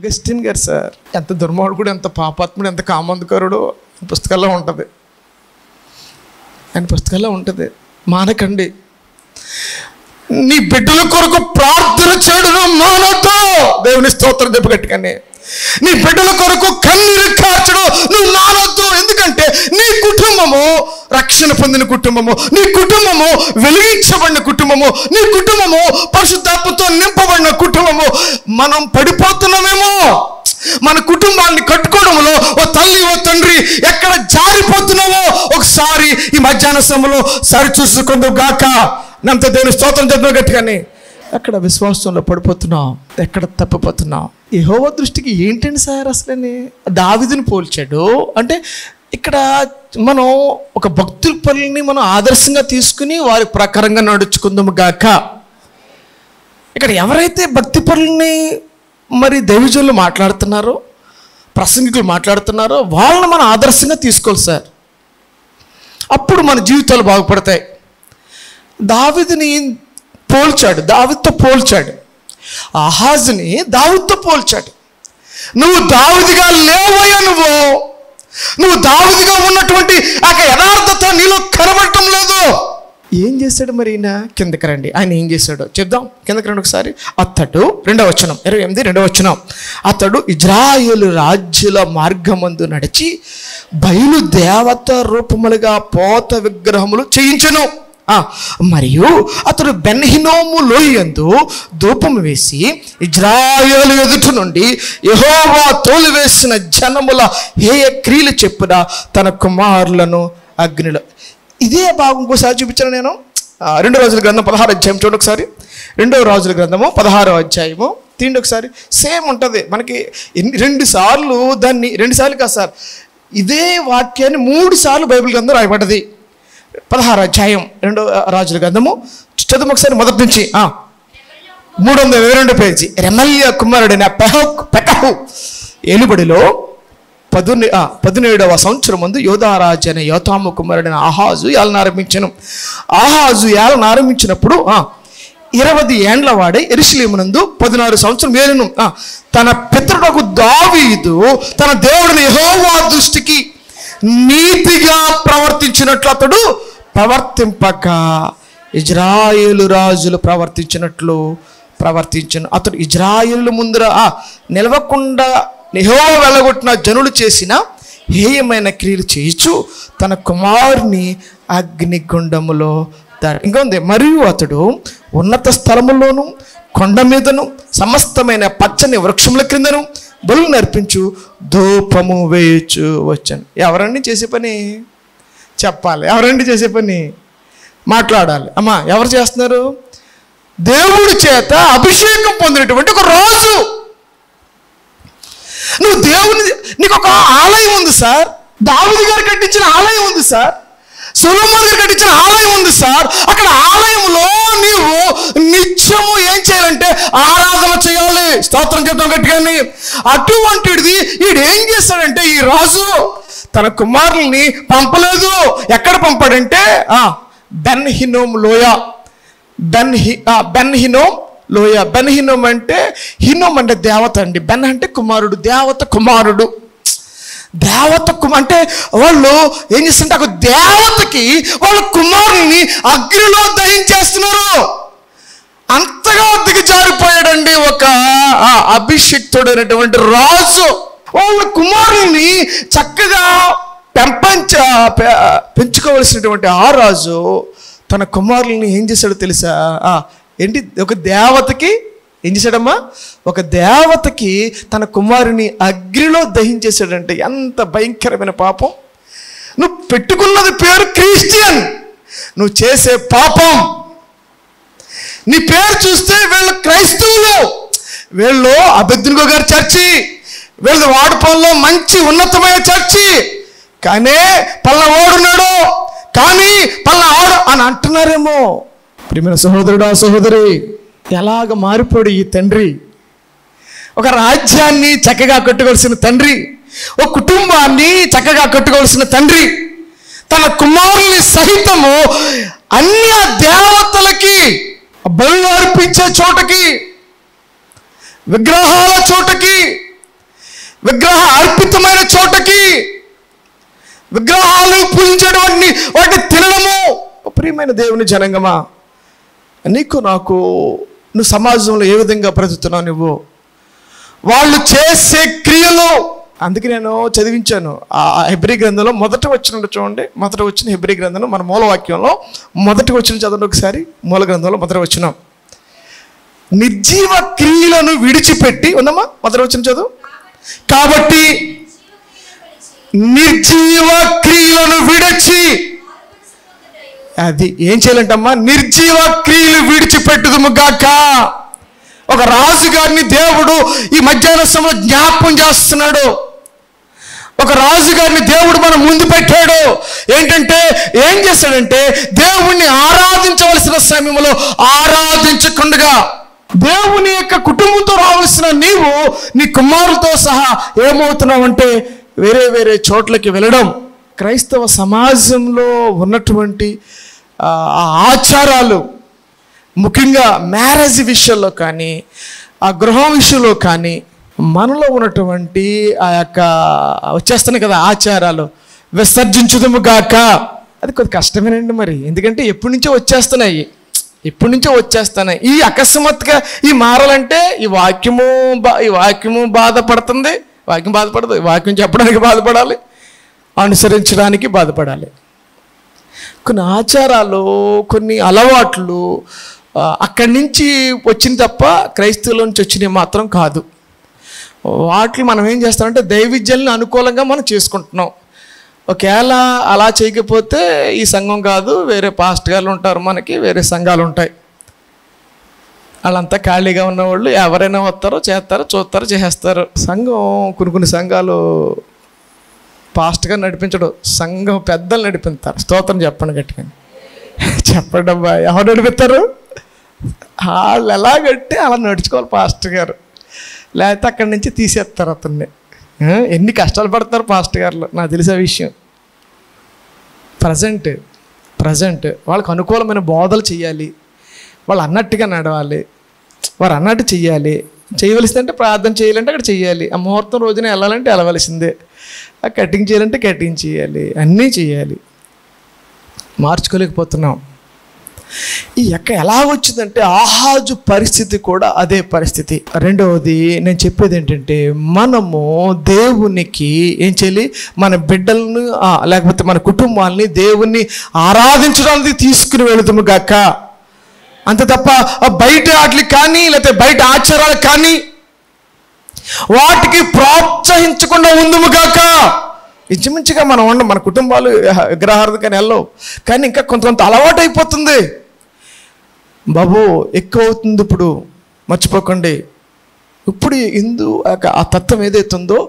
Augustine గారు sir ఎంత దుర్మార్గుడు, ఎంత పాపాత్ముడు, ఎంత కామందుకరుడు పుస్తకాల్లో ఉంటుంది. ఆయన పుస్తకాల్లో ఉంటుంది. మానకండి. నీ బిడ్డల కొరకు ప్రార్థన చేయడం మానొద్దు. దేవుని స్తోత్రం చెప్పు గట్టిగానే. నీ బిడ్డల కొరకు కన్నీరు కార్చడం నువ్వు మానొద్దు. ఎందుకంటే నీ కుటుంబము రక్షణ పొందిన కుటుంబము, నీ కుటుంబము వెలిగించబడిన కుటుంబము, నీ కుటుంబము పరిశుద్ధాత్మతో నింపబడిన కుటుంబము. మనం పడిపోతున్నామేమో, మన కుటుంబాన్ని కట్టుకోవడంలో ఓ తల్లి ఓ తండ్రి ఎక్కడ జారిపోతున్నామో ఒకసారి ఈ మధ్యాహ్న సమయంలో సరి చూసుకుందాం గాక. నంత దేవుని స్తోత్రం చెప్పిన గట్టిగానే. ఎక్కడ విశ్వాసంలో పడిపోతున్నాం, ఎక్కడ తప్పిపోతున్నాం. యెహోవా దృష్టికి ఏంటండి సార్ అసలని? దావీదుని పోల్చాడు అంటే ఇక్కడ మనం ఒక భక్తుల పనులని మనం ఆదర్శంగా తీసుకుని వారి ప్రకారంగా నడుచుకుందాము గాక. ఇక్కడ ఎవరైతే భక్తి పనులని మరి దైవజనులు మాట్లాడుతున్నారో, ప్రసంగికులు మాట్లాడుతున్నారో వాళ్ళని మనం ఆదర్శంగా తీసుకోవాలి సార్. అప్పుడు మన జీవితాలు బాగుపడతాయి. దావీదుని పోల్చాడు, దావీదుతో పోల్చాడు. ఆహాజుని దావీదుతో పోల్చాడు. నువ్వు దావీదుగా లేవయ్యా, నువ్వు దావీదుగా ఉన్నటువంటి ఆ యథార్థత నీలో కనబడటం లేదు. ఏం చేశాడు మరి ఈయన? కిందకి రండి. ఆయన ఏం చేశాడో చెప్దాం. కిందకి రండి ఒకసారి. అతడు 2వ వచనం 28 2వ వచనం. అతడు ఇజ్రాయేలు రాజ్యుల మార్గమందు నడిచి బయలు దేవత రూపములుగా పోత విగ్రహములు చేయించెను. మరియు అతడు బెన్ హిన్నోము లోయందు ధూపము వేసి ఇజ్రాయేలు ఎదుట నుండి యెహోవా తోలివేసిన జనముల హేయ క్రియలు చెప్పున తన కుమారులను అగ్నిలో. ఇదే భాగం ఇంకోసారి చూపించాను నేను. 2వ రాజుల గ్రంథం 16వ అధ్యాయం చూడండి ఒకసారి. 2వ రాజుల గ్రంథము 16వ అధ్యాయము తీండి ఒకసారి. సేమ్ ఉంటుంది మనకి. 2 సార్లు దాన్ని 2 సార్లు కాదు సార్, ఇదే వాక్యాన్ని 3 సార్లు బైబిల్ గ్రంథం రాయబడ్డది. 16వ అధ్యాయం 2వ రాజుల గ్రంథము చదువు ఒకసారి మొదటి నుంచి. 322 పేజీ. రెమల్య కుమారుడైన పెకహు ఏలుబడిలో 17వ సంవత్సరం ముందు యోధారాజు అనే యోతాము కుమారుడైన ఆహాజు ఏలన ఆరంభించను. ఆహాజు ఏలన ఆరంభించినప్పుడు 20 ఏండ్ల వాడే యెరూషలేమునందు 16 సంవత్సరం ఏలును. తన పితరుడకు దావీదు తన దేవుడిని యెహోవా దృష్టికి నీతిగా ప్రవర్తించినట్లు అతడు ప్రవర్తింపక ఇజ్రాయేలు రాజులు ప్రవర్తించినట్లు ప్రవర్తించను. అతడు ఇజ్రాయేలు ముందర నిలవకుండా యెహోవా వెళ్ళగొట్టిన జనులు చేసిన హేయమైన క్రియలు చేయించు తన కుమారుని అగ్నిగుండములో ఇంకా ఉంది. మరియు అతడు ఉన్నత స్థలములోను కొండ మీదను సమస్తమైన పచ్చని వృక్షముల క్రిందను బలు నర్పించు ధూపము వేయచ్చు వచ్చాను. ఎవరండి చేసే పని? చెప్పాలి. ఎవరండి చేసే పని? మాట్లాడాలి. అమ్మా ఎవరు చేస్తున్నారు? దేవుడి చేత అభిషేకం పొందినటువంటి ఒక రాజు. నువ్వు దేవుని, నీకు ఒక ఆలయం ఉంది సార్. దావీదు గారు కట్టించిన ఆలయం ఉంది సార్. సొలొమోను గారు కట్టించిన ఆలయం ఉంది సార్. అక్కడ ఆలయంలో నీవు నిత్యము ఏం చేయాలంటే ఆరాధన చేయాలి. స్తోత్రం చెప్తాం గట్టిగాని. అటువంటిది వీడు ఏం చేశాడంటే ఈ రాజు తన కుమారుల్ని పంపలేదు. ఎక్కడ పంపాడంటే బెన్ హిన్నోము లోయ. బెన్ హిన్నోము లోయ. బెన్ హిన్నోము అంటే, హిన్నోము అంటే దేవత అండి, బెన్ అంటే కుమారుడు, దేవత కుమారుడు. దేవత అంటే వాళ్ళు ఏం చేస్తుంటే ఒక దేవతకి వాళ్ళ కుమారుని అగ్నిలో దహించేస్తున్నారు. అంతగా దిగజారిపోయాడండి ఒక అభిషిక్తుడైనటువంటి రాజు. వాళ్ళ కుమారుని చక్కగా పెంచుకోవలసినటువంటి ఆ రాజు తన కుమారుల్ని ఏం చేశాడో తెలుసా? ఏంటి? ఒక దేవతకి ఏం చేశాడమ్మా? ఒక దేవతకి తన కుమారుని అగ్నిలో దహించేశాడంటే ఎంత భయంకరమైన పాపం. నువ్వు పెట్టుకున్నది పేరు క్రిస్టియన్, నువ్వు చేసే పాపం. నీ పేరు చూస్తే వీళ్ళు క్రైస్తవులు, వీళ్ళు అబెద్నెగో గారి చర్చి, వీళ్ళ వాడుపల్లో మంచి ఉన్నతమైన చర్చి, కానీ పల్ల ఓడున్నాడు, కానీ పల్ల ఆడు అని అంటున్నారేమో. ప్రియమైన సహోదరుడా సహోదరి, ఎలాగ మారిపోడు ఈ తండ్రి. ఒక రాజ్యాన్ని చక్కగా కట్టుకోవాల్సిన తండ్రి, ఒక కుటుంబాన్ని చక్కగా కట్టుకోవాల్సిన తండ్రి తన కుమారుని సహితము అన్య దేవతలకి బలు అర్పించే చోటకి, విగ్రహాల చోటకి, విగ్రహ అర్పితమైన చోటకి, విగ్రహాలు పూజించడం వాటిని తినడము. ప్రియమైన దేవుని జనాంగమా, నీకు నాకు నువ్వు సమాజంలో ఏ విధంగా బ్రతుకుతున్నావు? నువ్వు వాళ్ళు చేసే క్రియలు. అందుకే నేను చదివించాను ఆ హెబ్రీ గ్రంథంలో మొదట వచ్చిన చూడండి, మొదట వచ్చిన హెబ్రీ గ్రంథంలో మన మూలవాక్యంలో మొదటి వచ్చిన చదవండి ఒకసారి. మూల గ్రంథంలో మొదట వచ్చిన నిర్జీవ క్రియలను విడిచిపెట్టి ఉందమ్మా. మొదట వచ్చిన చదువు. కాబట్టి నిర్జీవ క్రియలను విడిచి, అది ఏం చేయాలంటమ్మా? నిర్జీవ క్రియలు విడిచిపెట్టుదుము గాక. ఒక రాజుగారిని దేవుడు ఈ మధ్యాహ్న సమయంలో జ్ఞాపకం చేస్తున్నాడు. ఒక రాజుగారిని దేవుడు మనం ముందు పెట్టాడు. ఏంటంటే ఏం చేశాడంటే దేవుణ్ణి ఆరాధించవలసిన సమయంలో ఆరాధించకుండా దేవుని యొక్క కుటుంబంతో రావాల్సిన నీవు నీ కుమారులతో సహా ఏమవుతున్నావంటే వేరే వేరే చోట్లకి వెళ్ళడం. క్రైస్తవ సమాజంలో ఉన్నటువంటి ఆచారాలు, ముఖ్యంగా మ్యారేజ్ విషయంలో కానీ ఆ గృహం విషయంలో కానీ మనలో ఉన్నటువంటి ఆ యొక్క వచ్చేస్తున్నాయి కదా ఆచారాలు, విసర్జించుదుము గాక. అది కొద్ది కష్టమేనండి మరి, ఎందుకంటే ఎప్పటి నుంచో వచ్చేస్తున్నాయి. ఈ అకస్మాత్తుగా ఈ మారాలంటే ఈ వాక్యము బాధపడుతుంది. వాక్యం బాధపడదు, వాక్యం చెప్పడానికి బాధపడాలి, అనుసరించడానికి బాధపడాలి. కొన్ని ఆచారాలు, కొన్ని అలవాట్లు అక్కడి నుంచి వచ్చింది తప్ప క్రైస్తవుల నుంచి వచ్చినవి మాత్రం కాదు. వాటిని మనం ఏం చేస్తామంటే దైవవిద్యల్ని అనుకూలంగా మనం చేసుకుంటున్నాం. ఒకవేళ అలా చేయకపోతే ఈ సంఘం కాదు, వేరే పాస్టర్ గారు ఉంటారు, మనకి వేరే సంఘాలు ఉంటాయి. వాళ్ళంతా ఖాళీగా ఉన్నవాళ్ళు ఎవరైనా వస్తారో చేస్తారు, చూస్తారు, చేసేస్తారు. సంఘం కొన్ని సంఘాలు పాస్టర్ గారు నడిపించడు, సంఘం పెద్దలు నడిపిస్తారు. స్తోత్రం చెప్పండి గట్టిగా, చెప్పండి అబ్బా. ఎవరు నడిపిస్తారు? వాళ్ళు ఎలాగంటే అలా నడుచుకోవాలి పాస్టర్ గారు, లేకపోతే అక్కడి నుంచి తీసేస్తారు అతన్ని. ఎన్ని కష్టాలు పడతారు పాస్టర్ గారులు, నాకు తెలిసే విషయం. ప్రజెంట్ వాళ్ళకి అనుకూలమైన బోధలు చేయాలి, వాళ్ళు అన్నట్టుగా నడవాలి, వారు అన్నట్టు చెయ్యాలి. చేయవలసిందంటే ప్రార్థన చేయాలంటే అక్కడ చెయ్యాలి, ఆ ముహూర్తం రోజున వెళ్ళాలంటే వెళ్ళవలసిందే, ఆ కటింగ్ చేయాలంటే కటింగ్ చేయాలి, అన్నీ చేయాలి. మార్చుకోలేకపోతున్నాం. ఈ యొక్క ఎలా వచ్చిందంటే ఆహాజు పరిస్థితి కూడా అదే పరిస్థితి. రెండవది నేను చెప్పేది ఏంటంటే మనము దేవునికి ఏం చేయాలి? మన బిడ్డలను లేకపోతే మన కుటుంబాలని దేవుణ్ణి ఆరాధించడానికి తీసుకుని వెళుతుము గాక. అంతే తప్ప బయట వాటికి కానీ లేకపోతే బయట ఆచారాలకు కానీ వాటికి ప్రోత్సహించకుండా ఉందుము గాక. ఇంచుమించుగా మనం మన కుటుంబాలు విగ్రహార్థం కానీ వెళ్ళవు, కానీ ఇంకా కొంత అలవాటు అయిపోతుంది బాబు, ఎక్కువ అవుతుంది. ఇప్పుడు మర్చిపోకండి, ఇప్పుడు ఆ తత్వం ఏదైతుందో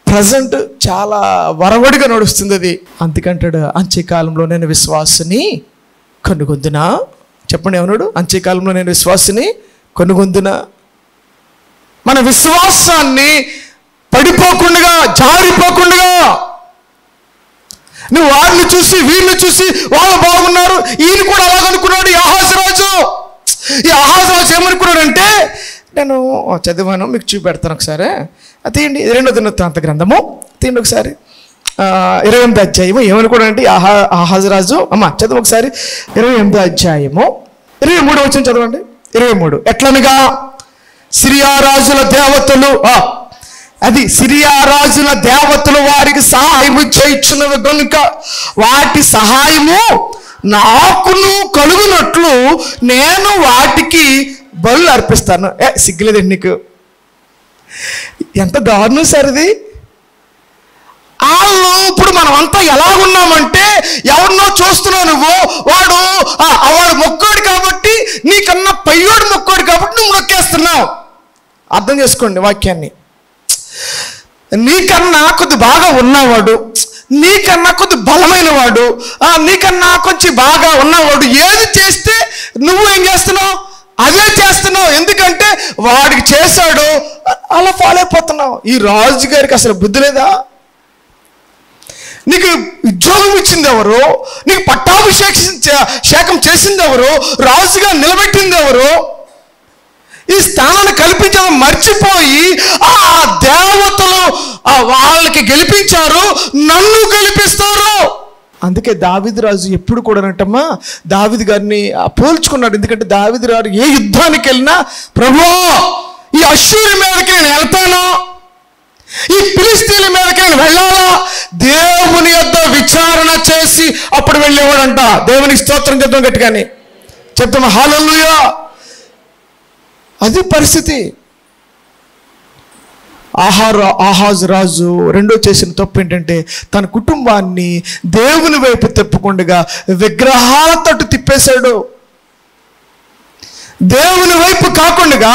ప్రజెంట్ చాలా వరవడిగా నడుస్తుంది అది. అందుకంటాడు అంత్యకాలంలో నేను విశ్వాసిని కనుగొందునా. చెప్పండి ఏమన్నాడు? అంత్యకాలంలో నేను విశ్వాసిని కనుగొందునా. మన విశ్వాసాన్ని పడిపోకుండా, జారిపోకుండా, నువ్వు వాళ్ళని చూసి వీళ్ళని చూసి వాళ్ళు బాగున్నారు, ఈయన కూడా అలాగనుకున్నాడు. ఈ ఆహాజరాజు ఏమనుకున్నాడంటే, నేను చదివాను, మీకు చూపెడతాను ఒకసారి. తీయండి 2వ దినవృత్తాంత గ్రంథము, తీయండి ఒకసారి 28వ అధ్యాయము. ఏమనుకున్నాడంటే ఆహాజరాజు, అమ్మ చదువు ఒకసారి 28వ అధ్యాయము 23వ వచనం చదవండి. 23 ఎట్లనగా సిరియా రాజుల దేవతలు, సిరియా రాజుల దేవతలు వారికి సహాయము చేయుచున్నవి కనుక వాటి సహాయము నాకును కలుగునట్లు నేను వాటికి బలులు అర్పిస్తాను. సిగ్గులేదండి నీకు? ఎంత దారుణం సరిది. వాళ్ళు ఇప్పుడు మనం అంతా ఎలాగున్నామంటే ఎవరినో చూస్తున్నావు నువ్వు, వాడు మొక్కోడు కాబట్టి నీకన్నా పయ్యోడు మొక్కోడు కాబట్టి నువ్వు మొక్కేస్తున్నావు. అర్థం చేసుకోండి వాక్యాన్ని. నీకన్నా కొద్ది బాగా ఉన్నవాడు, నీకన్నా కొద్ది బలమైన వాడు, నీకన్నా కొంచెం బాగా ఉన్నవాడు ఏది చేస్తే నువ్వు ఏం చేస్తున్నావు? అదే చేస్తున్నావు. ఎందుకంటే వాడికి చేశాడు, అలా ఫాలో అయిపోతున్నావు. ఈ రాజుగారికి అసలు బుద్ధి లేదా? నీకు ఉద్యోగం ఇచ్చింది ఎవరు? నీకు పట్టాభిషేకం చేసింది ఎవరు? రాజుగా నిలబెట్టింది ఎవరు? ఈ స్థానాన్ని కల్పించడం మర్చిపోయి ఆ దేవతలు వాళ్ళకి గెలిపించారు, నన్ను గెలిపిస్తారు. అందుకే దావీదు రాజు ఎప్పుడు కూడానంటమ్మా దావీదు గారిని పోల్చుకున్నాడు. ఎందుకంటే దావీదు రాజు ఏ యుద్ధానికి వెళ్ళినా, ప్రభువా ఈ అష్షూరు మీదకి నేను వెళ్తాను, ఈ ఫిలిష్తీయుల మీదకి నేను వెళ్ళాలా, దేవుని యొద్ద విచారణ చేసి అప్పుడు వెళ్ళేవాడంట. దేవునికి స్తోత్రం చెప్తాం, గట్టిగాని చెప్తాం హల్లెలూయా. అది పరిస్థితి. ఆహాజు రాజు రెండో చేసిన తప్పు ఏంటంటే తన కుటుంబాన్ని దేవుని వైపు తిప్పకుండా విగ్రహాల తట్టు తిప్పేశాడు. దేవుని వైపు కాకుండా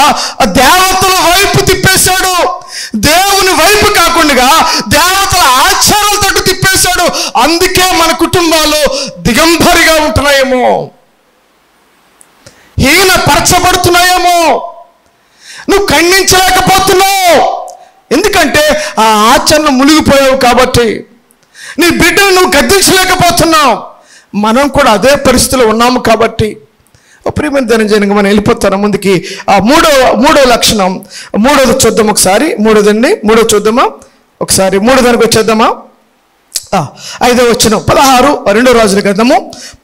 దేవతల వైపు తిప్పేశాడు. దేవుని వైపు కాకుండా దేవతల ఆచారాల తట్టు తిప్పేశాడు. అందుకే మన కుటుంబాలు దిగంబరిగా ఉంటున్నాయేమో, హీనపరచబడుతున్నాయేమో, నువ్వు ఖండించలేకపోతున్నావు. ఎందుకంటే ఆ ఆచరణ మునిగిపోయావు కాబట్టి. నీ బిడ్డను నువ్వు గద్దించలేకపోతున్నావు. మనం కూడా అదే పరిస్థితిలో ఉన్నాము కాబట్టి. ప్రియమైన ధనంజయంగా మనం వెళ్ళిపోతాం ముందుకి. ఆ మూడో లక్షణం, మూడోది చూద్దాం ఒకసారి. మూడో చూద్దామా ఒకసారి. మూడో దానికి వచ్చేద్దామా. 5వ వచనం 16 2 రాజుల గ్రంథము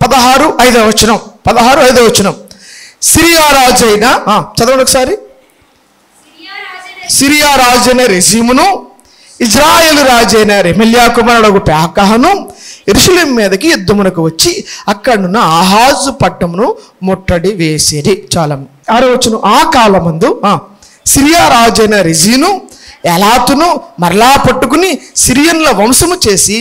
16 5వ వచనం 16 5వ వచనం. సిరియా రాజు అయిన చదవండి ఒకసారి. సిరియా రాజైన రెజీమును ఇజ్రాయేలు రాజైన రెమల్యా కుమారుడు పేకహను యెరూషలేము మీదకి యుద్ధమునకు వచ్చి అక్కడున్న ఆహాజు పట్టణమును ముట్టడి వేసిరి. చాలా 6వ వచనం. ఆ కాలమందు సిరియా రాజైన రెజీను ఎలాతును మరలా పట్టుకుని సిరియన్ల వంశము చేసి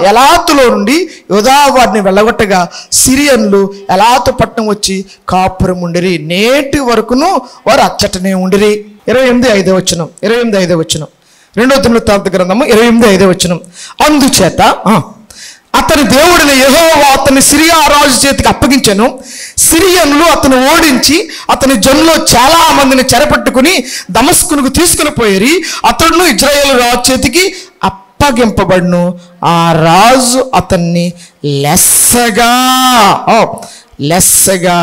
ఎలాతులో నుండి యోధా వారిని వెళ్ళగొట్టగా సిరియన్లు ఎలాతు పట్టణం వచ్చి కాపురం ఉండిరి. నేటి వరకును వారు అచ్చటనే ఉండిరి. 28 5వ వచనం 28 5వ వచనం. 2వ దినవృత్తాంత గ్రంథము 28 5వ వచనం. అందుచేత అతని దేవుడిన యెహోవా అతని సిరియా రాజు చేతికి అప్పగించెను. సిరియన్లు అతను ఓడించి అతని జనులో చాలా మందిని చెరపట్టుకుని దమస్కునకు తీసుకుని పోయి అతడును ఇజ్రాయేలు రాజు చేతికి అప్పగింపబడును. ఆ రాజు అతన్ని లెస్సగా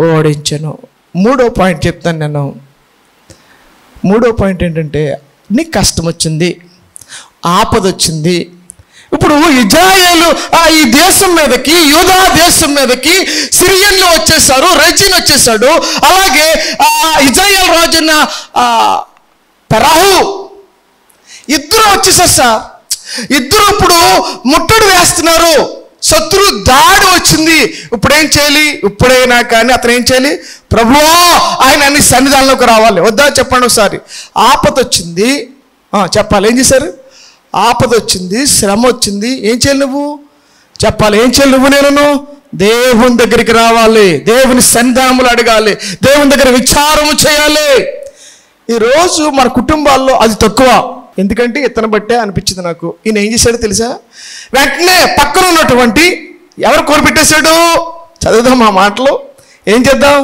ఓడించెను. 3వ పాయింట్ చెప్తాను నేను. 3వ పాయింట్ ఏంటంటే, నీకు కష్టం వచ్చింది, ఆపద వచ్చింది. ఇప్పుడు ఇజ్రాయేలు ఈ దేశం మీదకి, యూదా దేశం మీదకి సిరియన్లు వచ్చేసారు, రెజీన్ వచ్చేసాడు. అలాగే ఇజ్రాయేల్ రాజున్న పెరాహు ఇద్దరు వచ్చేసారు సార్. ఇద్దరు ఇప్పుడు ముట్టడి వేస్తున్నారు. శత్రు దాడి వచ్చింది. ఇప్పుడు ఏం చేయాలి? ఇప్పుడైనా కానీ అతను ఏం చేయాలి? ప్రభువా ఆయన అన్ని సన్నిధానంలోకి రావాలి. వద్దా చెప్పండి ఒకసారి. ఆపద వచ్చింది, చెప్పాలి. ఏం చేశారు? ఆపద వచ్చింది, శ్రమ వచ్చింది. ఏం చేయాలి నువ్వు? చెప్పాలి. ఏం చేయాలి నువ్వు? నేను దేవుని దగ్గరికి రావాలి, దేవుని సన్నిధానములు అడగాలి, దేవుని దగ్గర విచారము చేయాలి. ఈరోజు మన కుటుంబాల్లో అది తక్కువ. ఎందుకంటే ఇతను బట్టే అనిపించింది నాకు. ఈయన ఏం చేశాడో తెలుసా? వెంటనే పక్కన ఉన్నటువంటి ఎవరు కోరిపెట్టేశాడు? చదువుదాం ఆ మాటలు. ఏం చేద్దాం?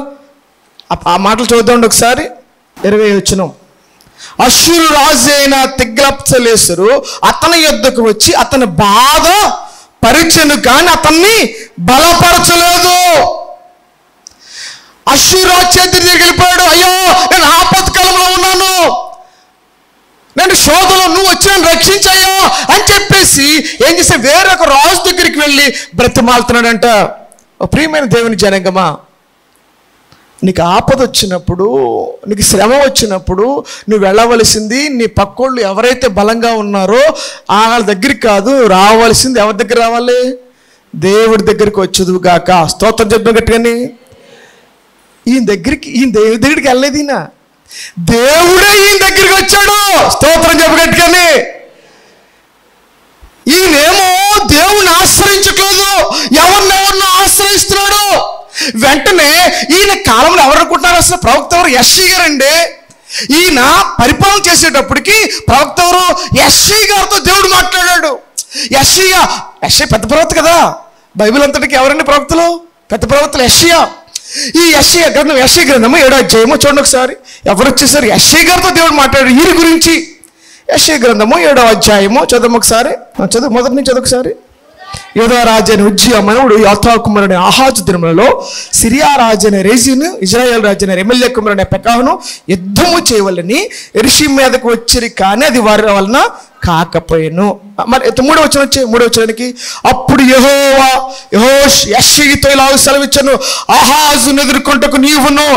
ఆ మాటలు చూద్దాం ఒకసారి. 20వ వచనం. అష్షూరు రాజు అయిన తిగ్లత్పిలెసరు అతని యొద్దకు వచ్చి అతని బాధ పరిచెను కానీ అతన్ని బలపరచలేదు. అష్షూరు రాజు చేతి దగ్గరికి వెళ్ళిపోయాడు. అయ్యో నేను ఆపత్కాలంలో ఉన్నాను, నేను శోధలో, నువ్వు వచ్చి నన్ను రక్షించయ్యా అని చెప్పేసి ఏం చేస్తే వేరొక రాజు దగ్గరికి వెళ్ళి బ్రతిమాలుతున్నాడంట. ప్రియమైన దేవుని జనాంగమా, నీకు ఆపద వచ్చినప్పుడు, నీకు శ్రమ వచ్చినప్పుడు నువ్వు వెళ్ళవలసింది నీ పక్కోళ్ళు ఎవరైతే బలంగా ఉన్నారో వాళ్ళ దగ్గరికి కాదు, రావాల్సింది ఎవరి దగ్గర రావాలి? దేవుడి దగ్గరికి వచ్చేది గాక. స్తోత్రం చెప్తాం గట్టిగాని. ఈయన దగ్గరికి వెళ్ళలేదు. ఈయన దేవుడే ఈయన దగ్గరికి వచ్చాడు. స్తోత్రం చెప్పగట్టుగాని. ఈయనేమో దేవుని ఆశ్రయించట్లేదు, ఎవరినెవరినో ఆశ్రయిస్తున్నాడు. వెంటనే ఈయన కాలంలో ఎవరు అనుకుంటున్నారు? అసలు ప్రవక్త ఎవరు? యెషయా గారండి. ఈయన పరిపాలన చేసేటప్పటికి ప్రవక్త ఎవరు? యెషయా గారితో దేవుడు మాట్లాడాడు. యెషయా పెద్ద ప్రవక్త కదా. బైబిల్ అంతటికి ఎవరండి ప్రవక్తలు? పెద్ద ప్రవక్తలు యెషయా. ఈ యెషయా గ్రంథము 7వ అధ్యాయము చూడండి ఒకసారి. ఎవరు వచ్చేసారు? యెషయా గారితో దేవుడు మాట్లాడాడు ఈయన గురించి. యెషయా గ్రంథము 7వ అధ్యాయము చదువు ఒకసారి. చదువు, మొదటి నుంచి చదువు ఒకసారి. యూదా రాజు అయిన ఉజ్జియా మనవుడు యోతా కుమారుడైన ఆహాజు దినములలో సిరియా రాజు అయిన రెజీను, ఇజ్రాయేల్ రాజు అయిన రెమల్యా కుమారుడైన పెకాహును యుద్ధము చేయవలని యెరూషలేము మీదకు వచ్చిరి, కానీ అది వారి వలన కాకపోయాను. మరి మూడో వచనానికి అప్పుడు యెహోవా యెషయితో ఇలా సెలవిచ్చాను, ఆహాజును ఎదుర్కొంటకు నీవును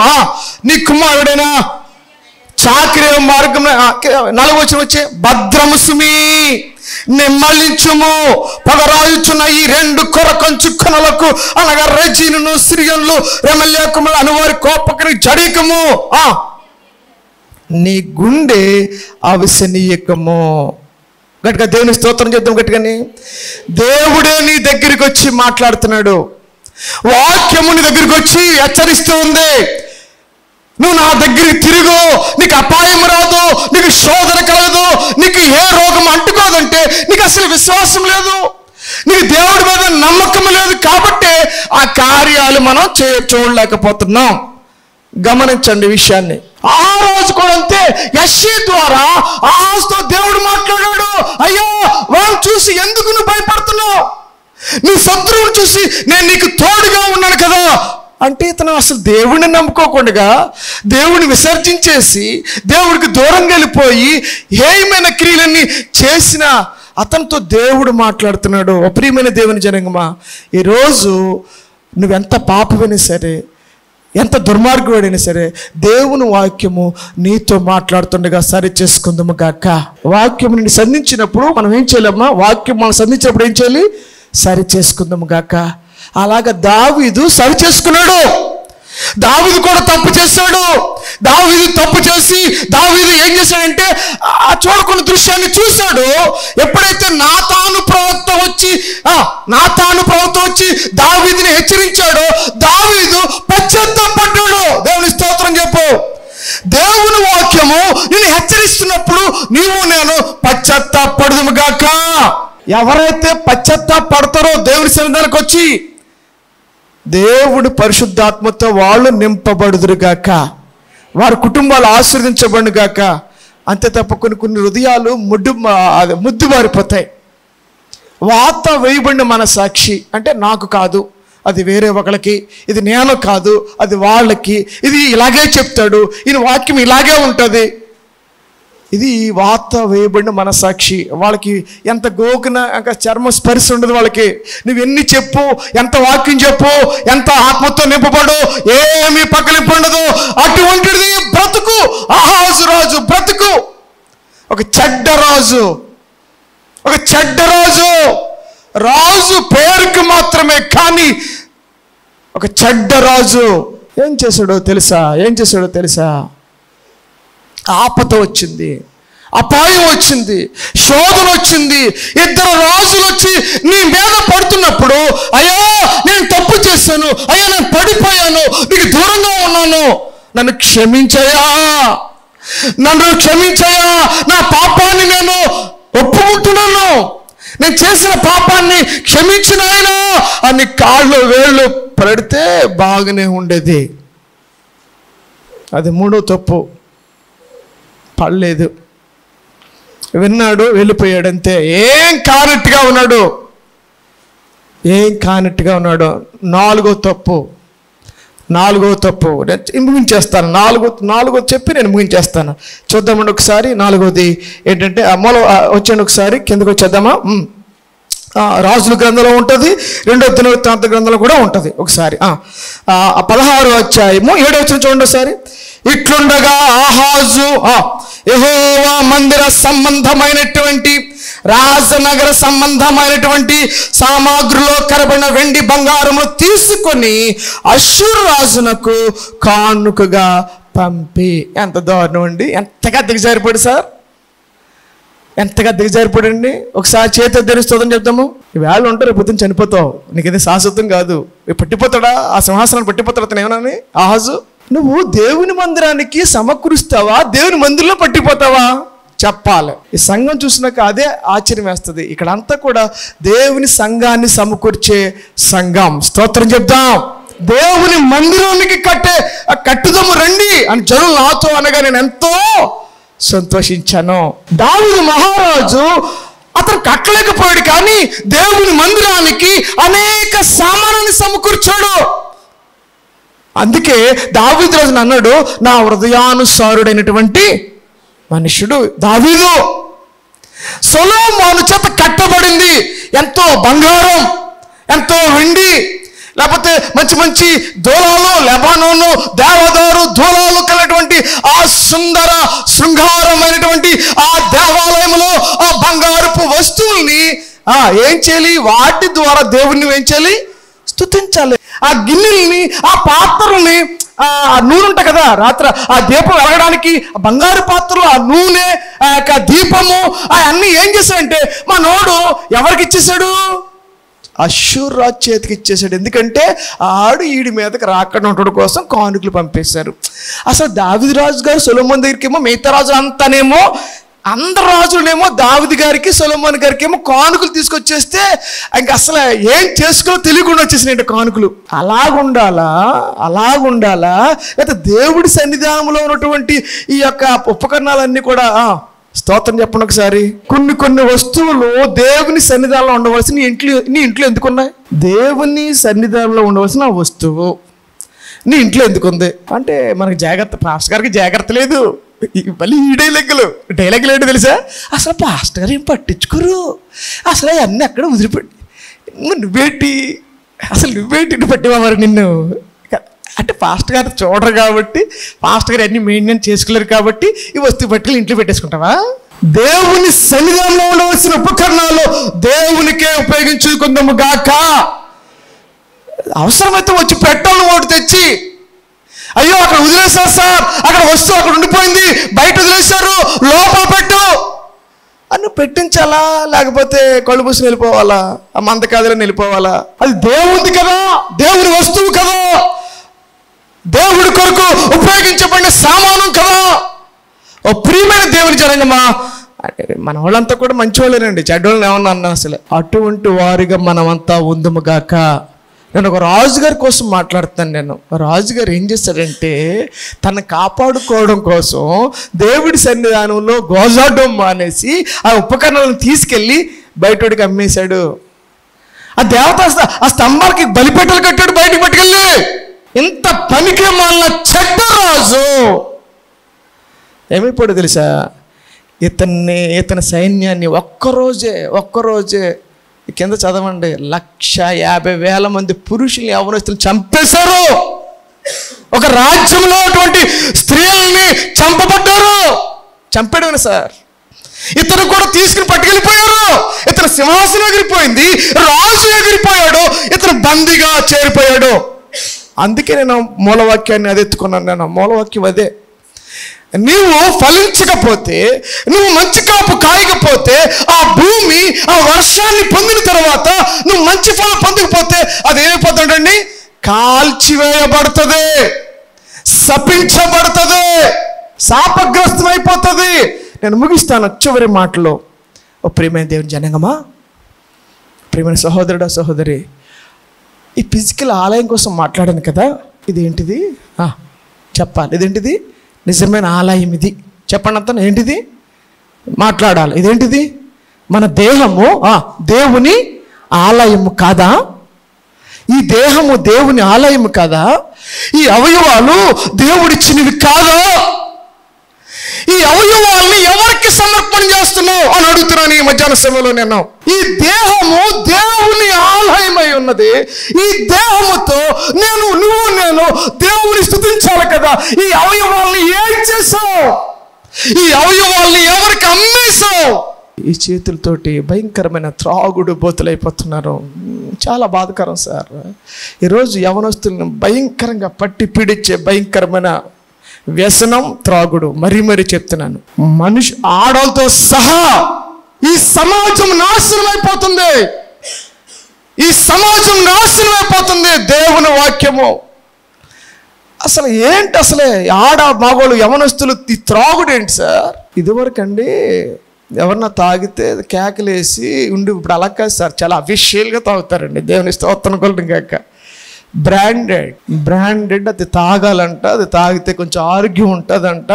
నీ కుమారుడైన చాకిరే మార్గం. 4వ వచనం వచ్చే భద్రము సుమి నిమ్మలించుము, పగరాయుచున్న ఈ 2 కొరకంచు కొనలకు అనగా రెజీనును సిరియన్లు రెమల్యా కుమారుడు అను వారి కోపకరి జడికము, నీ గుండె అవిసనీయకము. గట్టిగా దేవుని స్తోత్రం చేద్దాం గట్టిగాని. దేవుడే నీ దగ్గరికి వచ్చి మాట్లాడుతున్నాడు, వాక్యము నీ దగ్గరికి వచ్చి హెచ్చరిస్తూ ఉంది. నువ్వు నా దగ్గరికి తిరుగు, నీకు అపాయం రాదు, నీకు శోధన కలగదు, నీకు ఏ రోగం అంటుకోదంటే నీకు అసలు విశ్వాసం లేదు, నీకు దేవుడి మీద నమ్మకం లేదు, కాబట్టి ఆ కార్యాలు మనం చూడలేకపోతున్నాం. గమనించండి విషయాన్ని. ఆ రోజు కూడా అంతే, యెషయా ద్వారా ఆహాజుతో దేవుడు మాట్లాడాడు. అయ్యో వాళ్ళని చూసి ఎందుకు నువ్వు భయపడుతున్నావు, నీ శత్రువుని చూసి నేను నీకు తోడుగా ఉన్నాను కదా అంటే, ఇతను అసలు దేవుడిని నమ్ముకోకుండా దేవుడిని విసర్జించేసి దేవుడికి దూరంగా వెళ్ళిపోయి హేయమైన క్రియలన్నీ చేసిన అతనితో దేవుడు మాట్లాడుతున్నాడు. ప్రియమైన దేవుని జనాంగమా, ఈరోజు నువ్వెంత పాపమైనా సరే, ఎంత దుర్మార్గుడైనా సరే, దేవుని వాక్యము నీతో మాట్లాడుతుండగా సరి చేసుకుందాము గాక. వాక్యము నిన్ను సంధించినప్పుడు మనం ఏం చేయాలమ్మా? వాక్యం మనం సంధించినప్పుడు ఏం చేయాలి? సరి చేసుకుందాము గాక. అలాగా దావీదు సరి చేసుకున్నాడు. దావీదు కూడా తప్పు చేశాడు. దావీదు తప్పు చేసి దావీదు ఏం చేశాడంటే ఆ చూడకున్న దృశ్యాన్ని చూశాడు. ఎప్పుడైతే నాతాను ప్రవక్త వచ్చి దావీదుని హెచ్చరించాడో దావీదు పశ్చాత్తాపడ్డాడు. దేవుని స్తోత్రం చెప్పు. దేవుని వాక్యము నిన్ను హెచ్చరిస్తున్నప్పుడు నీవు నేను పశ్చాత్తాపడదుము గాక. ఎవరైతే పశ్చాత్తాపడతారో దేవుని సన్నిధానికి వచ్చి దేవుడు పరిశుద్ధాత్మతో వాళ్ళు నింపబడుదురుగాక, వారి కుటుంబాలు ఆశీర్వదించబడుగాక. అంతే తప్ప కొన్ని హృదయాలు ముద్దుబారిపోతాయి. వాత వేయబడిన మన సాక్షి అంటే నాకు కాదు, అది వేరే ఒకళ్ళకి, ఇది నేను కాదు, అది వాళ్ళకి, ఇది ఇలాగే చెప్తాడు, ఈయన వాక్యం ఇలాగే ఉంటుంది. ఇది వాత వేయబడిన మనసాక్షి. వాళ్ళకి ఎంత గోకున ఇంకా చర్మ స్పర్శ ఉండదు వాళ్ళకి. నువ్వు ఎన్ని చెప్పు, ఎంత వాక్యం చెప్పు, ఎంత ఆత్మతో నింపబడు, ఏమీ పక్కలింపు ఉండదు. అటువంటిది బ్రతుకు ఆహాజు రాజు బ్రతుకు. ఒక చెడ్డ రాజు రాజు పేరుకి మాత్రమే, కానీ ఒక చెడ్డ రాజు. ఏం చేశాడో తెలుసా? ఆపద వచ్చింది, అపాయం వచ్చింది, శోధన వచ్చింది. 2 రాజులు వచ్చి నీ మీద పడుతున్నప్పుడు, అయ్యో నేను తప్పు చేశాను, అయ్యో నేను పడిపోయాను, నీకు దూరంగా ఉన్నాను, నన్ను క్షమించయ్యా, నా పాపాన్ని నేను ఒప్పుకుంటున్నాను, నేను చేసిన పాపాన్ని క్షమించిన ఆయన అని కాళ్ళు వేళ్ళు పడితే బాగానే ఉండేది. అది 3వ తప్పు. పడలేదు, విన్నాడు, వెళ్ళిపోయాడంతే. ఏం కానట్టుగా ఉన్నాడు. 4వ తప్పు. నేను ముగించేస్తాను. నాలుగో చెప్పి నేను ముగించేస్తాను. చూద్దామండి ఒకసారి. 4వది ఏంటంటే మూల వచ్చాను. ఒకసారి కిందకు వచ్చేద్దామా? రాజుల గ్రంథంలో ఉంటుంది, 2వ దినవృత్తాంత గ్రంథంలో కూడా ఉంటుంది. ఒకసారి 16వ అధ్యాయము 7వ వచనం చూడండి ఒకసారి. ఇట్లుండగా ఆహాజు యెహోవా మందిర సంబంధమైనటువంటి రాజనగర సంబంధమైనటువంటి సామాగ్రిలో కరబడిన వెండి బంగారము తీసుకొని అష్షూరు రాజునకు కానుకగా పంపి. ఎంత దారుణం అండి! ఎంతగా దిగజారిపోయాడు సార్, ఎంతగా దిగజారిపోయాడండి. ఒకసారి చేతి ధరిస్తుందని చెప్తాము. ఈవేళ ఉంటారు, పొద్దున్న చనిపోతావు, నీకేది శాశ్వతం కాదు. పట్టిపోతాడా? ఆ సింహాసనాన్ని పట్టిపోతాడు అతను. ఏమన్నా ఆహాజు, నువ్వు దేవుని మందిరానికి సమకూరుస్తావా, దేవుని మందిరంలో పట్టిపోతావా? చెప్పాలి. ఈ సంఘం చూసినాక అదే ఆశ్చర్యం వేస్తుంది. ఇక్కడంతా కూడా దేవుని సంఘాన్ని సమకూర్చే సంఘం. స్తోత్రం చెప్దాం. దేవుని మందిరానికి కట్టుదము రండి అని జనులు నాతో అనగా నేను ఎంతో సంతోషించాను. దావీదు మహారాజు అతను కట్టలేకపోయాడు, కానీ దేవుని మందిరానికి అనేక సామానాన్ని సమకూర్చాడు. అందుకే దావీదు రాజు అన్నాడు, నా హృదయానుసారుడైనటువంటి మనుషుడు దావీదు. సొలొమోను చేత కట్టబడింది ఎంతో బంగారం, ఎంతో వెండి, లేకపోతే మంచి మంచి దూలాలు, లెబానోను దేవదారు దూలాలు కలిగినటువంటి ఆ సుందర శృంగారమైనటువంటి ఆ దేవాలయంలో ఆ బంగారపు వస్తువుల్ని ఏం చేయాలి? వాటి ద్వారా దేవుణ్ణి ఏం చేయాలి? స్తుతించాలి. ఆ గిన్నెల్ని, ఆ పాత్రల్ని, ఆ నూనె ఉంటాయి కదా, రాత్రి ఆ దీపం వెలగడానికి బంగారు పాత్రలు, ఆ నూనె, ఆ యొక్క దీపము, అవన్నీ ఏం చేశాడంటే మా నోడు ఎవరికి ఇచ్చేసాడు? అష్షూరు రాజు చేతికి ఇచ్చేసాడు. ఎందుకంటే ఆడు ఈడి మీదకి రాకుండా ఉండడం కోసం కానుకలు పంపేశారు. అసలు దావీదు రాజు గారు సొలొమోను దగ్గరికేమో, మిగతా రాజులు అంతానేమో, అందరు రాజులనేమో దావీదు గారికి సొలొమోను గారికి ఏమో కానుకలు తీసుకొచ్చేస్తే ఇంక అసలు ఏం చేసుకో తెలియకుండా వచ్చేసినాయి కానుకలు. అలాగుండాలా లేకపోతే దేవుడి సన్నిధానంలో ఉన్నటువంటి ఈ యొక్క ఉపకరణాలన్నీ కూడా స్తోత్రం చెప్పండి ఒకసారి. కొన్ని వస్తువులు దేవుని సన్నిధానంలో ఉండవలసిన నీ ఇంట్లో ఎందుకున్నాయి? దేవుని సన్నిధానంలో ఉండవలసిన వస్తువు నీ ఇంట్లో ఎందుకుంది అంటే మనకి జాగ్రత్త, పాస్టర్ గారికి జాగ్రత్త లేదు. మళ్ళీ ఈ డైలాగులు ఏంటో తెలుసా? అసలు పాస్టర్ గారు ఏం పట్టించుకోరు, అసలు అవన్నీ అక్కడ వదిలిపెట్టి నువ్వేంటి పట్టివారు నిన్ను అంటే పాస్టర్ గారు చూడరు కాబట్టి, పాస్టర్ గారు అన్ని మెయింటైన్ చేసుకోలేరు కాబట్టి ఈ వస్తువు పట్టుకుని ఇంట్లో పెట్టేసుకుంటావా? దేవుని సన్నిధానంలో ఉండవలసిన ఉపకరణాలు దేవునికే ఉపయోగించుకుందాము గాక. అవసరమైతే వచ్చి పెట్టాలి ఓటు తెచ్చి, అయ్యో అక్కడ వదిలేశారు సార్, అక్కడ వస్తువు అక్కడ ఉండిపోయింది, బయట వదిలేశారు, లోపల పెట్టు అని పెట్టించాలా? లేకపోతే కళ్ళు పూసి వెళ్ళిపోవాలా? ఆ మంద కాదని వెళ్ళిపోవాలా? అది దేవుంది కదా, దేవుని వస్తువు కదా, దేవుడి కొరకు ఉపయోగించబడిన సామానం కదా. ఓ ప్రియమైన దేవుని జనంగమా, మన వాళ్ళంతా కూడా మంచి వాళ్ళేనండి, చెడ్డోళ్ళని ఏమన్నా అన్నా అసలు. అటువంటి వారిగా మనమంతా ఉందుము గాక. నేను ఒక రాజుగారి కోసం మాట్లాడుతాను. నేను రాజుగారు ఏం చేస్తాడంటే తను కాపాడుకోవడం కోసం దేవుడి సన్నిధానంలో గోజాడడం మానేసి ఆ ఉపకరణాలను తీసుకెళ్ళి బయటోడికి అమ్మేశాడు. ఆ దేవత ఆ స్తంభాలకి బలిపెట్టలు కట్టాడు బయటకు పట్టుకెళ్ళి. ఇంత పనికి మాలిన చెడ్డ రాజు ఏమైపోయాడు తెలుసా? ఇతని సైన్యాన్ని ఒక్కరోజే కింద చదవండి, 150,000 మంది పురుషుల్ని యవ్వనస్తులు చంపేశారు. ఒక రాజ్యంలో అటువంటి స్త్రీలని చంపేయడం సార్. ఇతను కూడా తీసుకుని పట్టుకెళ్ళిపోయారు. ఇతను సింహాసనం ఎగిరిపోయింది, రాజు ఎగిరిపోయాడు, ఇతను బందీగా చేరిపోయాడు. అందుకే నేను మూలవాక్యాన్ని అది ఎత్తుకున్నాను. నేను మూలవాక్యం అదే, నీవు ఫలించకపోతే, నువ్వు మంచి కాపు కాయకపోతే, ఆ భూమి ఆ వర్షాన్ని పొందిన తర్వాత నువ్వు మంచి ఫలం పొందకపోతే అది ఏమైపోతుందండి? కాల్చివేయబడుతుంది, శపించబడుతుంది, శాపగ్రస్తమైపోతుంది. నేను ముగిస్తాను చివరి మాటలో. ఓ ప్రియమైన దేవుని జనంగమా, ప్రియమైన సహోదరుడా సహోదరి, ఈ ఫిజికల్ ఆలయం కోసం మాట్లాడాను కదా, ఇదేంటిది చెప్పాలి. ఇదేంటిది? నిజమైన ఆలయం ఇది. చెప్పండి అంతా, ఏంటిది మాట్లాడాలి. ఇదేంటిది? మన దేహము దేవుని ఆలయము కాదా? ఈ దేహము దేవుని ఆలయము కాదా? ఈ అవయవాలు దేవుడిచ్చినవి కాదా? ఈ అవయవాల్ని ఎవరికి సమర్పణ చేస్తున్నావు అని అడుగుతున్నాను ఈ మధ్యాహ్న సమయంలో. నేను ఈ దేహము దేవుని ఆలయమై ఉన్నది. ఈ దేహముతో నేను దేవుని స్తుతించాలి కదా. ఈ అవయవాల్ని ఏం చేసావు? ఈ అవయవాల్ని ఎవరికి అమ్మేశావు? ఈ చేతులతోటి భయంకరమైన త్రాగుడు బోతులైపోతున్నారు. చాలా బాధకరం సార్. ఈరోజు యవనస్తులను భయంకరంగా పట్టి పీడించే భయంకరమైన వ్యసనం త్రాగుడు. మరీ చెప్తున్నాను, ఆడవాళ్ళతో సహా ఈ సమాజం నాశనం అయిపోతుంది. ఈ సమాజం నాశనం అయిపోతుంది. దేవుని వాక్యము అసలు ఏంటి? అసలే మగవాళ్ళు యవనస్తులు ఈ త్రాగుడు ఏంటి సార్? ఇదివరకు అండి ఎవరన్నా తాగితే కేకలేసి ఉండి, ఇప్పుడు అలా కాదు సార్, చాలా అఫీషియల్గా తాగుతారండి. దేవుని స్తోత్రం కొలను కాక బ్రాండెడ్ అది తాగాలంట, అది తాగితే కొంచెం ఆరోగ్యం ఉంటుందంట,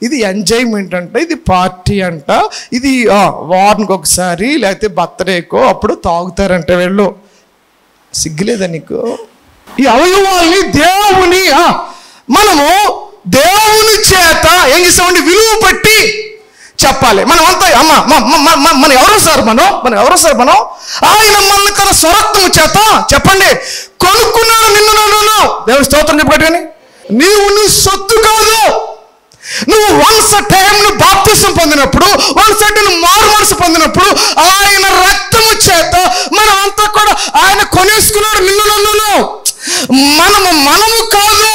ఇది ఎంజాయ్మెంట్ అంట, ఇది పార్టీ అంట, ఇది వారానికి ఒకసారి లేకపోతే బర్త్డేకో అప్పుడు తాగుతారంట వీళ్ళు. సిగ్గులేదా నీకు? ఈ అవయవాల్ని మనము దేవుని చేత ఏం చేస్తామండి? విలువ పెట్టి చెప్పాలి. మనం అంతా మనం ఎవరు సార్? మనం ఆయన మనల్ని తన స్వరత్వము చేత చెప్పండి కొనుక్కున్నాడు నిన్ను. నన్ను దేవుని స్తోత్రం చెప్పండి. కానీ నీ సొత్తు కాదు. నువ్వు వన్స్ టైం బాప్తిసం పొందినప్పుడు, వన్స్ నువ్వు మారు మనసు పొందినప్పుడు ఆయన రక్తము చేత మనం అంతా కూడా ఆయన కొనేసుకున్నాడు నిన్ను నన్ను. మనము కాదు,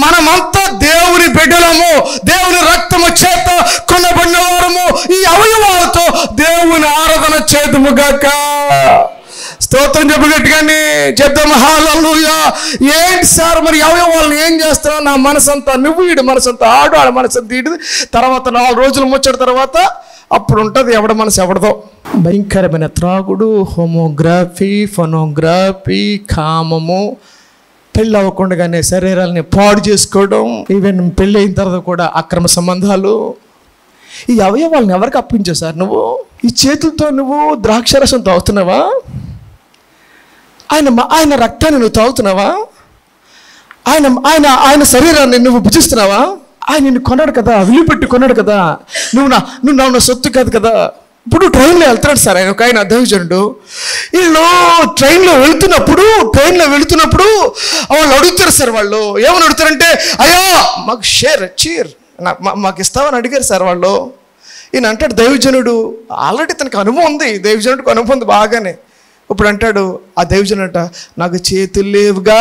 మనమంతా దేవుని బిడ్డలము, దేవుని రక్తము చేత కొనబడిన వారము. ఈ అవయవాలతో దేవుని ఆరాధన చేద్దాముగాక. స్తోత్రం చెప్పగట్టుగాని చెప్తాం. హల్లెలూయా. ఏంటి సార్ మరి అవయవాళ్ళని ఏం చేస్తావు? నా మనసంతా నువ్వు, ఈడు మనసంతా ఆడు, ఆడ మనసంతా ఈడు. తర్వాత 4 రోజులు ముచ్చట తర్వాత అప్పుడు ఉంటుంది ఎవడ మనసు ఎవడదో. భయంకరమైన త్రాగుడు, హోమోగ్రఫీ, ఫోనోగ్రఫీ, కామము, పెళ్ళి అవ్వకుండానే శరీరాలని పాడు చేసుకోవడం, ఈవెన్ పెళ్ళి అయిన తర్వాత కూడా అక్రమ సంబంధాలు. ఈ అవయవాళ్ళని ఎవరికి అప్పించావు సార్ నువ్వు? ఈ చేతులతో నువ్వు ద్రాక్షరసం తాగుతున్నావా? ఆయన రక్తాన్ని నువ్వు తాగుతున్నావా? ఆయన శరీరాన్ని నువ్వు భుజిస్తున్నావా? ఆయన నిన్ను కొన్నాడు కదా, విలువ పెట్టి కొన్నాడు కదా. నువ్వు నా సొత్తు కాదు కదా. ఇప్పుడు ట్రైన్లో వెళ్తున్నాడు సార్ ఆయన దైవజనుడు. వీళ్ళు ట్రైన్లో వెళుతున్నప్పుడు వాళ్ళు అడుగుతారు సార్. వాళ్ళు ఏమని అడుగుతారంటే, అయ్యో మాకు చీర్ మాకు ఇస్తామని అడిగారు సార్ వాళ్ళు. ఈయన అంటాడు దైవజనుడు, ఆల్రెడీ తనకు అనుభవం ఉంది, దైవజనుడికి అనుభవం ఉంది బాగానే. ఇప్పుడు అంటాడు ఆ దైవజనుడు, నాకు చేతులు లేవుగా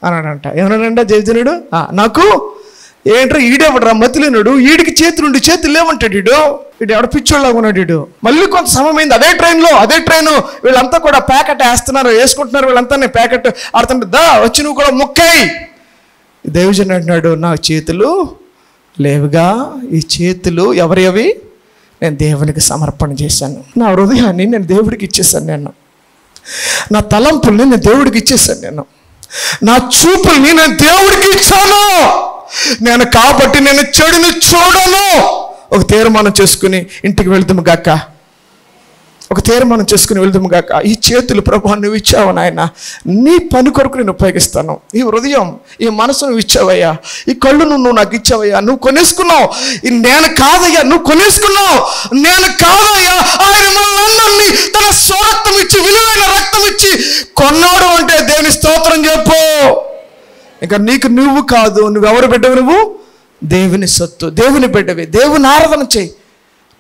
అన్నాడంట. ఏమన్నాడంట దైవజనుడు? నాకు ఏంట్రా ఈడేవడరా మతిలేనుడు, ఈడికి చేతులు లేవంటాడు. వీడు ఎవడ పిచ్చోళ్ళగా ఉన్నాడు వీడు. మళ్ళీ కొంత సమయం అయింది. అదే ట్రైన్ వీళ్ళంతా కూడా ప్యాకెట్ వేసుకుంటున్నారు. వీళ్ళంతా ప్యాకెట్ ఆడుతుంటే వచ్చి నువ్వు కూడా మొక్కాయి. దైవజనుడు అంటున్నాడు, నా చేతులు లేవుగా. ఈ చేతులు ఎవరి? నేను దేవునికి సమర్పణ చేశాను. నా హృదయాన్ని నేను దేవుడికి ఇచ్చేసాను. నా తలంపుల్ని నేను దేవుడికి ఇచ్చేసాను. నా చూపుల్ని నేను దేవుడికి ఇచ్చాను. కాబట్టి నేను చెడుని చూడను. ఒక తీర్మానం చేసుకుని ఇంటికి వెళ్దాము గాక. ఈ చేతులు ప్రభువా నువ్వు ఇచ్చావు నాయన, నీ పని కొరకు నేను ఉపయోగిస్తాను. ఈ హృదయం, ఈ మనసు నువ్వు ఇచ్చావయ్యా. ఈ కళ్ళు నువ్వు నాకు ఇచ్చావయ్యా. నువ్వు కొనేసుకున్నావు. నేను కాదయ్యా, నువ్వు కొనేసుకున్నావు. నేను కాదయ్యా, ఆయన మనందరినీ తన స్వరక్తం ఇచ్చి, విలువైన రక్తం ఇచ్చి కొన్నాడు అంటే దేవుని స్తోత్రం చెప్పు. ఇంకా నీకు నువ్వు కాదు, నువ్వెవరు బిడ్డవు? నువ్వు దేవుని సొత్తు, దేవుని బిడ్డవి. దేవుని ఆరాధన చేయి,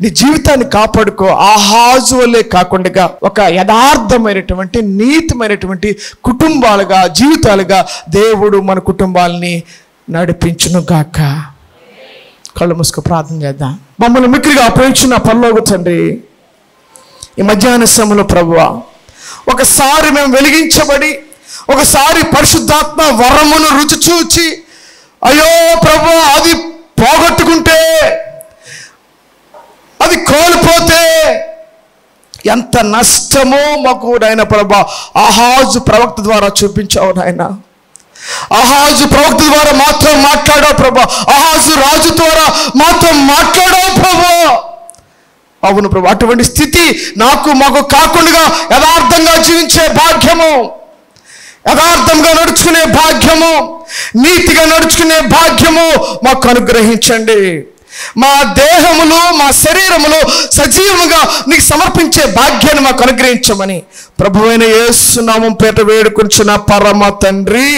నీ జీవితాన్ని కాపాడుకో. ఆహాజు వలే కాకుండా ఒక యథార్థమైనటువంటి నీతిమైనటువంటి కుటుంబాలుగా, జీవితాలుగా దేవుడు మన కుటుంబాలని నడిపించును గాక. కళ్ళు మూసుకు ప్రార్థన చేద్దాం. మమ్మల్ని మిక్కిలిగా అప్రేక్షణ పరలోక తండ్రి, ఈ మధ్యాహ్న సమయంలో ప్రభువా, ఒకసారి మేము వెలిగించబడి, ఒకసారి పరిశుద్ధాత్మ వరమును రుచి చూచి, అయ్యో ప్రభు అది పోగొట్టుకుంటే, అది కోల్పోతే ఎంత నష్టమో మాకు నాయన ప్రభా ఆహాజు ప్రవక్త ద్వారా చూపించావు నాయన. ఆహాజు ప్రవక్త ద్వారా మాత్రం మాట్లాడావు ప్రభా. ఆహాజు రాజు ద్వారా మాత్రం మాట్లాడావు ప్రభా. అవును ప్రభు, అటువంటి స్థితి మాకు కాకుండా యథార్థంగా జీవించే భాగ్యము, యథార్థంగా నడుచుకునే భాగ్యము, నీతిగా నడుచుకునే భాగ్యము మాకు అనుగ్రహించండి. మా దేహములు, మా శరీరములు సజీవంగా నీకు సమర్పించే భాగ్యాన్ని మాకు అనుగ్రహించమని ప్రభువైన యేసు నామం పేట వేడుకొంచున్న పరమ తండ్రి.